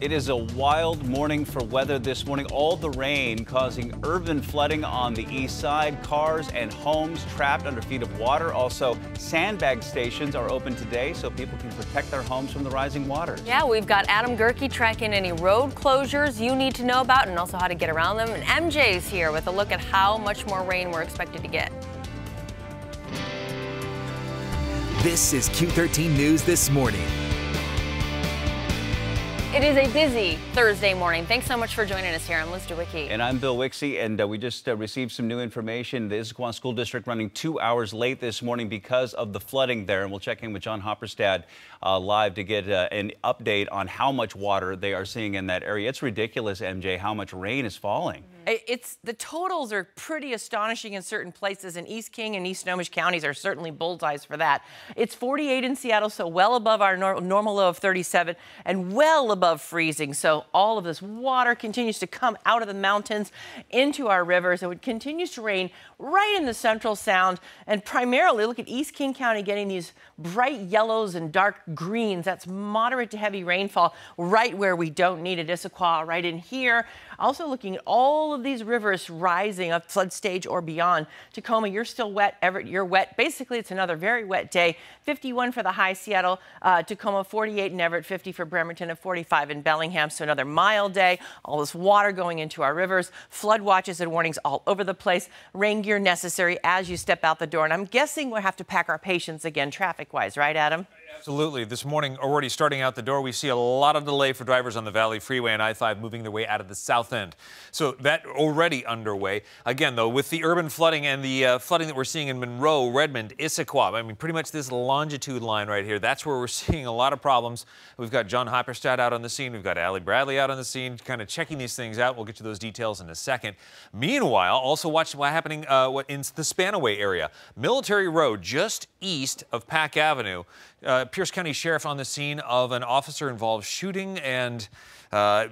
It is a wild morning for weather this morning. All the rain causing urban flooding on the east side. Cars and homes trapped under feet of water. Also, sandbag stations are open today so people can protect their homes from the rising waters. Yeah, we've got Adam Gerke tracking any road closures you need to know about and also how to get around them. And MJ's here with a look at how much more rain we're expected to get. This is Q13 News This Morning. It is a busy Thursday morning. Thanks so much for joining us here. I'm Liz DeWicki. And I'm Bill Wixie, and we just received some new information. The Issaquah School District running 2 hours late this morning because of the flooding there. And we'll check in with John Hopperstad live to get an update on how much water they are seeing in that area. It's ridiculous, MJ, how much rain is falling. The totals are pretty astonishing in certain places, and East King and East Snohomish counties are certainly bullseyes for that. It's 48 in Seattle, so well above our normal low of 37 and well above freezing. So all of this water continues to come out of the mountains into our rivers, and it continues to rain right in the Central Sound. And primarily, look at East King County getting these bright yellows and dark greens. That's moderate to heavy rainfall right where we don't need it. Issaquah right in here. Also looking at all of these rivers rising up flood stage or beyond. Tacoma, you're still wet. Everett, you're wet. Basically, it's another very wet day. 51 for the high. Seattle, Tacoma, 48 in Everett, 50 for Bremerton, and 45 in Bellingham. So another mild day. All this water going into our rivers. Flood watches and warnings all over the place. Rain gear necessary as you step out the door. And I'm guessing we'll have to pack our patience again traffic-wise, right, Adam? Absolutely. This morning, already starting out the door, we see a lot of delay for drivers on the Valley Freeway and I-5 moving their way out of the south end. So that already underway. Again, though, with the urban flooding and the flooding that we're seeing in Monroe, Redmond, Issaquah, I mean, pretty much this longitude line right here, that's where we're seeing a lot of problems. We've got John Hopperstad out on the scene. We've got Allie Bradley out on the scene, kind of checking these things out. We'll get to those details in a second. Meanwhile, also watch what's happening in the Spanaway area. Military Road, just east of Pack Avenue. Pierce County Sheriff on the scene of an officer-involved shooting and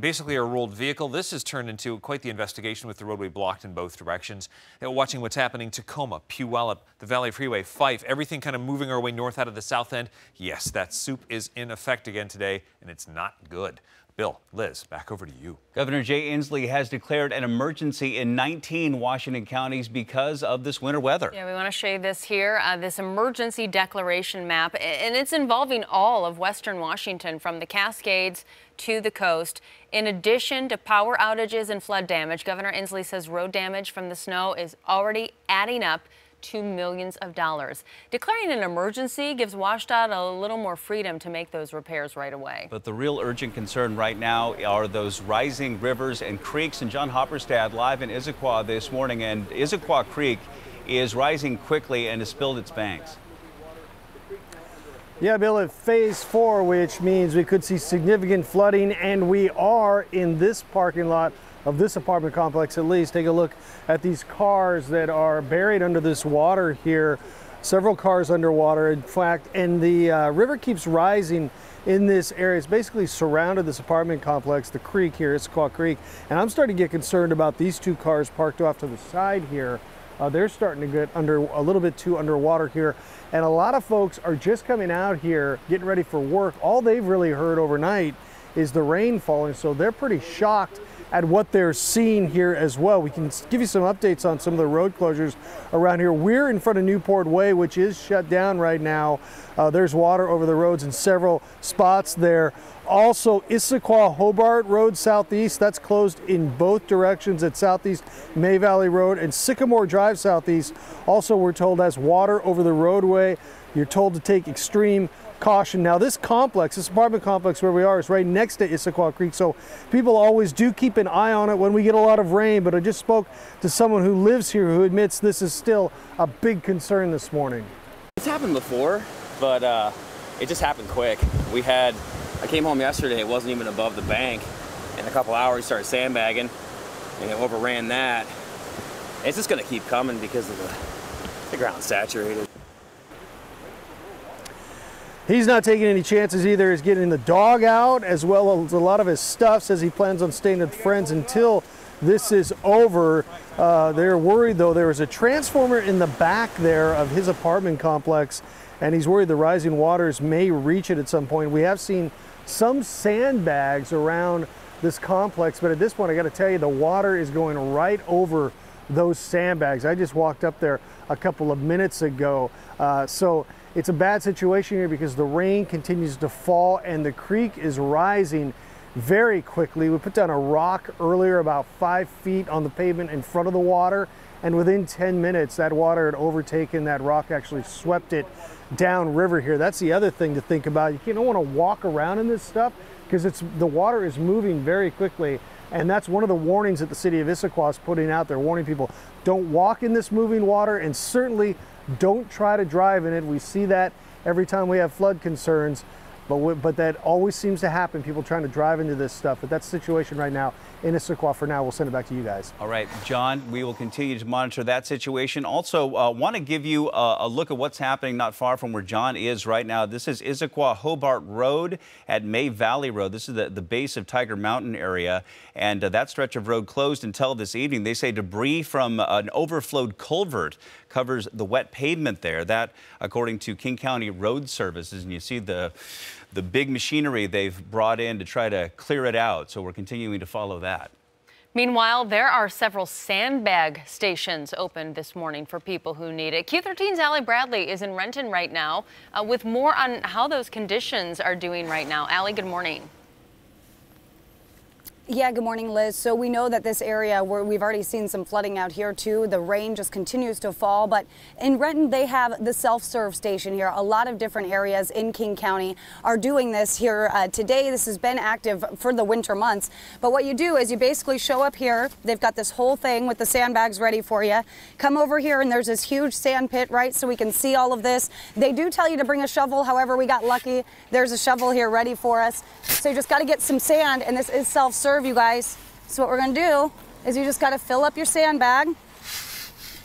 basically a rolled vehicle. This has turned into quite the investigation with the roadway blocked in both directions. Watching what's happening Tacoma, Puyallup, the Valley Freeway, Fife, everything kind of moving our way north out of the south end. Yes, that soup is in effect again today, and it's not good. Bill, Liz, back over to you. Governor Jay Inslee has declared an emergency in 19 Washington counties because of this winter weather. Yeah, we want to show you this here, this emergency declaration map, and it's involving all of Western Washington from the Cascades to the coast. In addition to power outages and flood damage, Governor Inslee says road damage from the snow is already adding up to millions of dollars. Declaring an emergency gives WashDOT a little more freedom to make those repairs right away. But the real urgent concern right now are those rising rivers and creeks. And John Hopperstad live in Issaquah this morning, and Issaquah Creek is rising quickly and has spilled its banks. Yeah, Bill, at phase 4, which means we could see significant flooding, and we are in this parking lot of this apartment complex at least. Take a look at these cars that are buried under this water here. Several cars underwater, in fact, and the river keeps rising in this area. It's basically surrounded this apartment complex, the creek here, Issaquah Creek, and I'm starting to get concerned about these two cars parked off to the side here. They're starting to get under a little bit too underwater here, and a lot of folks are just coming out here getting ready for work. All they've really heard overnight is the rain falling, so they're pretty shocked at what they're seeing here as well. We can give you some updates on some of the road closures around here. We're in front of Newport Way, which is shut down right now. There's water over the roads in several spots there. Also, Issaquah Hobart Road Southeast, that's closed in both directions at Southeast May Valley Road, and Sycamore Drive Southeast also, we're told, has water over the roadway. You're told to take extreme caution. Now this complex, this apartment complex where we are, is right next to Issaquah Creek, so people always do keep an eye on it when we get a lot of rain. But I just spoke to someone who lives here who admits this is still a big concern this morning. It's happened before, but it just happened quick. I came home yesterday, it wasn't even above the bank. In a couple hours, started sandbagging, and it overran that. It's just gonna keep coming because of the ground's saturated. He's not taking any chances either. He's getting the dog out as well as a lot of his stuff. Says he plans on staying with friends until this is over. They're worried though. There was a transformer in the back there of his apartment complex, and he's worried the rising waters may reach it at some point. We have seen some sandbags around this complex, but at this point I got to tell you, the water is going right over those sandbags. I just walked up there a couple of minutes ago. So it's a bad situation here because the rain continues to fall and the creek is rising very quickly. We put down a rock earlier about 5 feet on the pavement in front of the water, and within 10 minutes that water had overtaken that rock, actually swept it down river here. That's the other thing to think about. You don't want to walk around in this stuff because the water is moving very quickly, and that's one of the warnings that the city of Issaquah is putting out there, warning people, don't walk in this moving water, and certainly don't try to drive in it. We see that every time we have flood concerns, but that always seems to happen, people trying to drive into this stuff. But that's the situation right now in Issaquah for now. We'll send it back to you guys. All right, John, we will continue to monitor that situation. Also, want to give you a look at what's happening not far from where John is right now. This is Issaquah Hobart Road at May Valley Road. This is the base of Tiger Mountain area, and that stretch of road closed until this evening. They say debris from an overflowed culvert covers the wet pavement there. That, according to King County Road Services, and you see the big machinery they've brought in to try to clear it out. So we're continuing to follow that. Meanwhile, there are several sandbag stations open this morning for people who need it. Q13's Allie Bradley is in Renton right now with more on how those conditions are doing right now. Allie, good morning. Yeah, good morning, Liz. So we know that this area where we've already seen some flooding out here too. The rain just continues to fall, but in Renton they have the self-serve station here. A lot of different areas in King County are doing this here today. This has been active for the winter months, but what you do is you basically show up here. They've got this whole thing with the sandbags ready for you. Come over here and there's this huge sand pit, right, so we can see all of this. They do tell you to bring a shovel. However, we got lucky. There's a shovel here ready for us. So you just got to get some sand, and this is self-serve, you guys. So what we're going to do is you just got to fill up your sandbag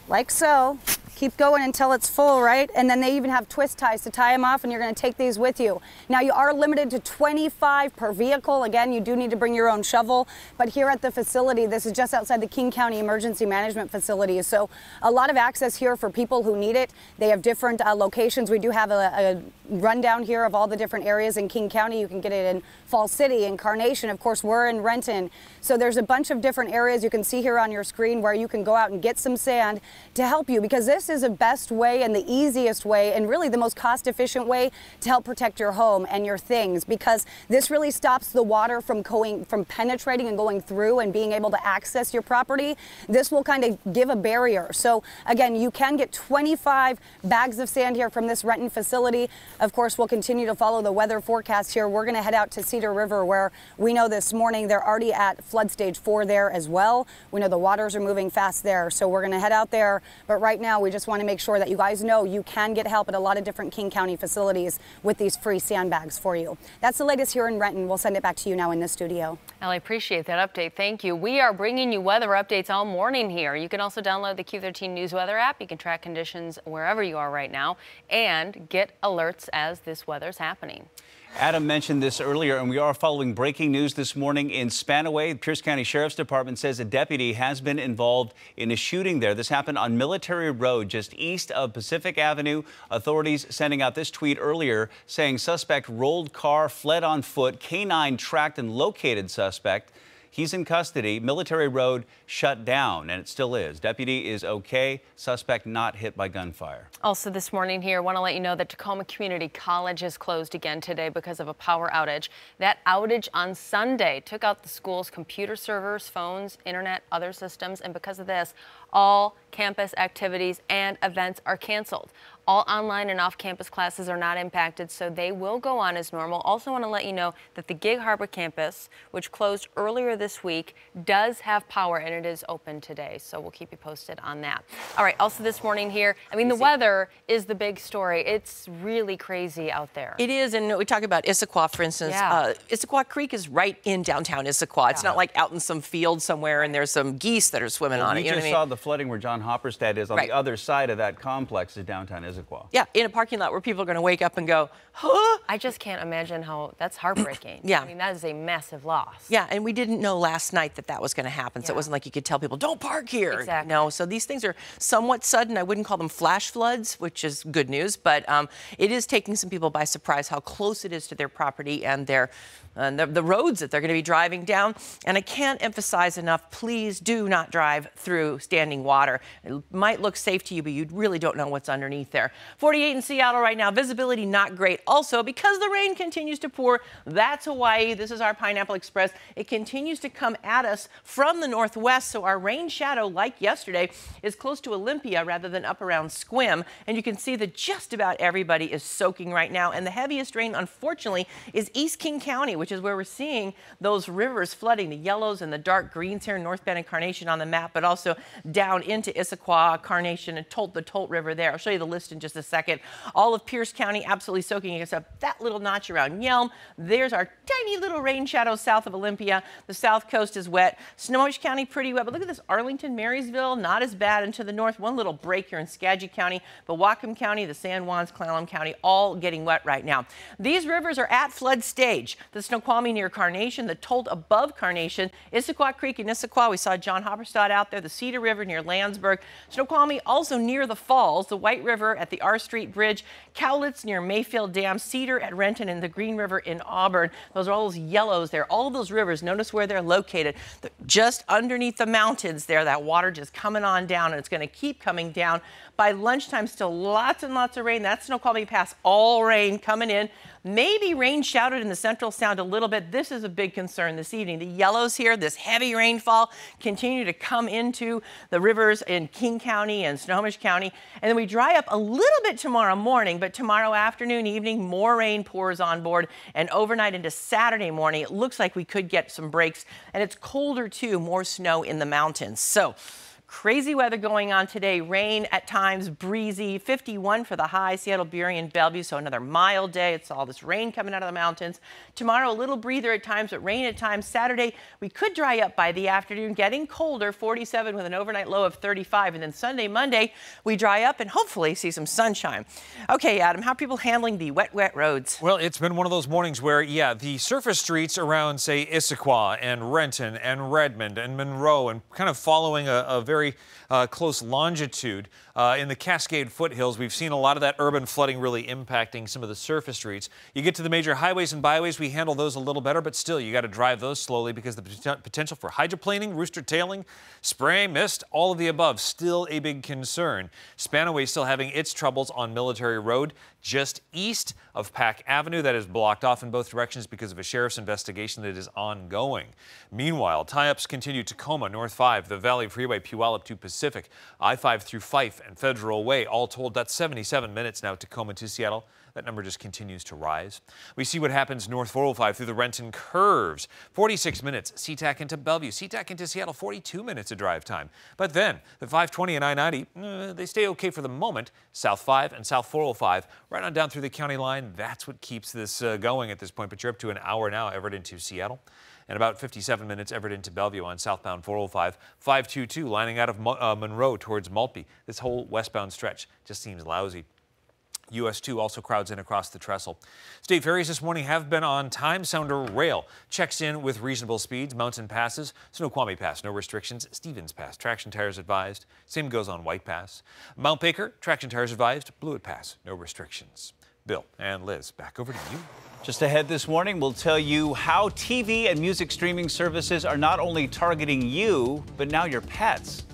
like so. Keep going until it's full, right? And then they even have twist ties to tie them off, and you're going to take these with you. Now, you are limited to 25 per vehicle. Again, you do need to bring your own shovel. But here at the facility, this is just outside the King County Emergency Management Facility. So a lot of access here for people who need it. They have different locations. We do have a rundown here of all the different areas in King County. You can get it in Falls City, in Carnation. Of course, we're in Renton. So there's a bunch of different areas you can see here on your screen where you can go out and get some sand to help you, because this is the best way and the easiest way and really the most cost-efficient way to help protect your home and your things, because this really stops the water from penetrating and going through and being able to access your property. This will kind of give a barrier. So again, you can get 25 bags of sand here from this Renton facility. Of course, we'll continue to follow the weather forecast here. We're going to head out to Cedar River, where we know this morning they're already at flood stage 4 there as well. We know the waters are moving fast there, so we're going to head out there. But right now, we just want to make sure that you guys know you can get help at a lot of different King County facilities with these free sandbags for you. That's the latest here in Renton. We'll send it back to you now in the studio. I appreciate that update. Thank you. We are bringing you weather updates all morning here. You can also download the Q13 News Weather app. You can track conditions wherever you are right now and get alerts as this weather's happening. Adam mentioned this earlier, and we are following breaking news this morning in Spanaway. The Pierce County Sheriff's Department says a deputy has been involved in a shooting there. This happened on Military Road, just east of Pacific Avenue. Authorities sending out this tweet earlier saying suspect rolled car, fled on foot. K9 tracked and located suspect. He's in custody. Military Road shut down, and it still is. Deputy is okay. Suspect not hit by gunfire. Also this morning here, I want to let you know that Tacoma Community College is closed again today because of a power outage. That outage on Sunday took out the school's computer servers, phones, internet, other systems, and because of this, all campus activities and events are canceled. All online and off-campus classes are not impacted, so they will go on as normal. Also want to let you know that the Gig Harbor campus, which closed earlier this week, does have power, and it is open today, so we'll keep you posted on that. All right, also this morning here, I mean, the weather is the big story. It's really crazy out there. It is, and we talk about Issaquah, for instance. Yeah. Issaquah Creek is right in downtown Issaquah. It's not like out in some field somewhere and there's some geese that are swimming on it. You just saw the flooding where John Hopperstad is on the other side of that complex is downtown Issaquah. Issaquah. Yeah, in a parking lot where people are going to wake up and go, huh? I just can't imagine how that's heartbreaking. Yeah. I mean, that is a massive loss. Yeah, and we didn't know last night that that was going to happen, so it wasn't like you could tell people, don't park here. Exactly. No, so these things are somewhat sudden. I wouldn't call them flash floods, which is good news, but it is taking some people by surprise how close it is to their property and the roads that they're going to be driving down. And I can't emphasize enough, please do not drive through standing water. It might look safe to you, but you really don't know what's underneath there. 48 in Seattle right now, visibility not great. Also, because the rain continues to pour, that's Hawaii. This is our Pineapple Express. It continues to come at us from the northwest, so our rain shadow, like yesterday, is close to Olympia rather than up around Squim. And you can see that just about everybody is soaking right now. And the heaviest rain, unfortunately, is East King County, which is where we're seeing those rivers flooding, the yellows and the dark greens here in North Bend and Carnation on the map, but also down into Issaquah, Carnation, and the Tolt River there. I'll show you the list in just a second. All of Pierce County absolutely soaking, except that little notch around Yelm. There's our tiny little rain shadow south of Olympia. The south coast is wet. Snohomish County pretty wet, but look at this. Arlington, Marysville, not as bad. And to the north, one little break here in Skagit County, but Whatcom County, the San Juans, Clallam County, all getting wet right now. These rivers are at flood stage. The Snoqualmie near Carnation, the Tolt above Carnation, Issaquah Creek in Issaquah. We saw John Hopperstad out there, the Cedar River near Landsberg, Snoqualmie also near the falls, the White River at the R Street Bridge, Cowlitz near Mayfield Dam, Cedar at Renton, and the Green River in Auburn. Those are all those yellows there. All of those rivers, notice where they're located. They're just underneath the mountains there. That water just coming on down, and it's going to keep coming down. By lunchtime, still lots and lots of rain. That's Snoqualmie Pass, all rain coming in. Maybe rain shadowed in the Central Sound a little bit. This is a big concern this evening. The yellows here, this heavy rainfall, continue to come into the rivers in King County and Snohomish County. And then we dry up a little bit tomorrow morning, but tomorrow afternoon, evening, more rain pours on board. And overnight into Saturday morning, it looks like we could get some breaks. And it's colder too, more snow in the mountains. So crazy weather going on today. Rain at times, breezy, 51 for the high. Seattle, Burien, Bellevue, so another mild day. It's all this rain coming out of the mountains. Tomorrow, a little breather at times, but rain at times. Saturday, we could dry up by the afternoon, getting colder, 47 with an overnight low of 35. And then Sunday, Monday, we dry up and hopefully see some sunshine. Okay, Adam, how are people handling the wet roads? Well, it's been one of those mornings where, yeah, the surface streets around, say, Issaquah and Renton and Redmond and Monroe, and kind of following a very close longitude in the Cascade foothills. We've seen a lot of that urban flooding really impacting some of the surface streets. You get to the major highways and byways, we handle those a little better, but still you got to drive those slowly because the potential for hydroplaning, rooster tailing, spray, mist, all of the above, still a big concern. Spanaway still having its troubles on Military Road, just east of Pack Avenue. That is blocked off in both directions because of a sheriff's investigation that is ongoing. Meanwhile, tie-ups continue. Tacoma, North 5, the Valley Freeway, Puyallup to Pacific, I-5 through Fife and Federal Way. All told, that's 77 minutes now, Tacoma to Seattle. That number just continues to rise. We see what happens north 405 through the Renton curves. 46 minutes, SeaTac into Bellevue. SeaTac into Seattle, 42 minutes of drive time. But then the 520 and I-90, they stay okay for the moment. South 5 and South 405, right on down through the county line. That's what keeps this going at this point. But you're up to an hour now, Everett into Seattle. And about 57 minutes Everett into Bellevue on southbound 405. 522 lining out of Monroe towards Maltby. This whole westbound stretch just seems lousy. US 2 also crowds in across the trestle. State ferries this morning have been on time. Sounder Rail checks in with reasonable speeds. Mountain passes, Snoqualmie Pass, no restrictions. Stevens Pass, traction tires advised. Same goes on White Pass. Mount Baker, traction tires advised. Blewett Pass, no restrictions. Bill and Liz, back over to you. Just ahead this morning, we'll tell you how TV and music streaming services are not only targeting you, but now your pets.